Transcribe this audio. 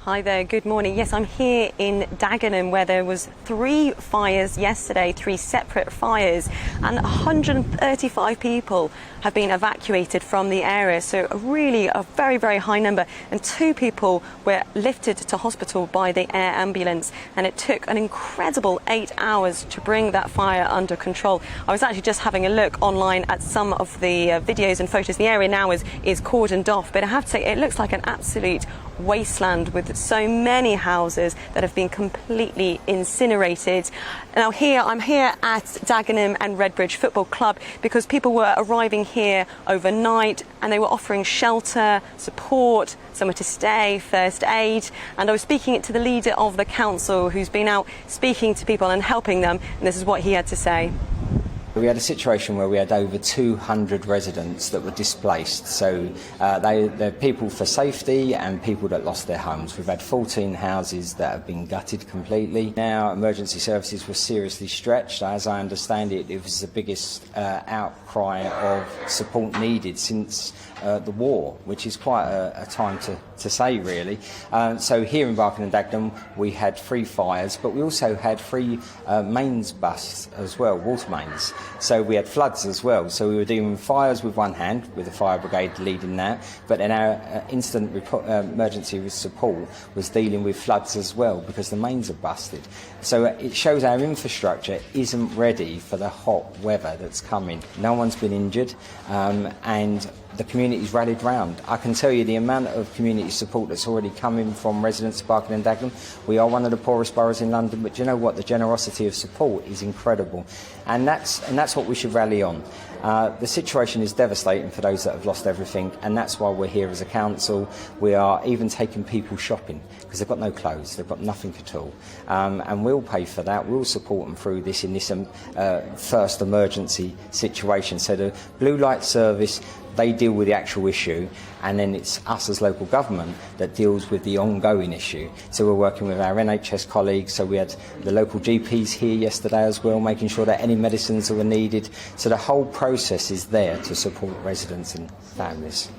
Hi there, good morning. Yes, I'm here in Dagenham where there was 3 fires yesterday, 3 separate fires, and 135 people have been evacuated from the area. So really a very, very high number, and 2 people were lifted to hospital by the air ambulance, and it took an incredible 8 hours to bring that fire under control. I was actually just having a look online at some of the videos and photos. The area now is cordoned off, but I have to say it looks like an absolute wasteland with so many houses that have been completely incinerated. Now I'm here at Dagenham and Redbridge Football Club because people were arriving here overnight and they were offering shelter, support, somewhere to stay, first aid, and I was speaking to the leader of the council who's been out speaking to people and helping them, and this is what he had to say. We had a situation where we had over 200 residents that were displaced, so they're people for safety and people that lost their homes. We've had 14 houses that have been gutted completely. Now emergency services were seriously stretched. As I understand it, it was the biggest outcry of support needed since the war, which is quite a time to say really. So here in Barking and Dagenham we had 3 fires, but we also had 3 mains busts as well, water mains. So we had floods as well. So we were dealing with fires with one hand, with the fire brigade leading that, but then our instant emergency support was dealing with floods as well because the mains are busted. So it shows our infrastructure isn't ready for the hot weather that's coming. No one's been injured, and the community's rallied round. I can tell you the amount of community support that's already coming from residents of Barking and Dagenham. We are one of the poorest boroughs in London, but you know what? The generosity of support is incredible, and that's what we should rally on. The situation is devastating for those that have lost everything, and that's why we're here as a council. We are even taking people shopping because they've got no clothes, they've got nothing at all, and we'll pay for that. We'll support them through this in this first emergency situation. So the Blue Light Service, they deal with the actual issue, and then it's us as local government that deals with the ongoing issue. So we're working with our NHS colleagues, so we had the local GPs here yesterday as well, making sure that any medicines that were needed. So the whole process is there to support residents and families.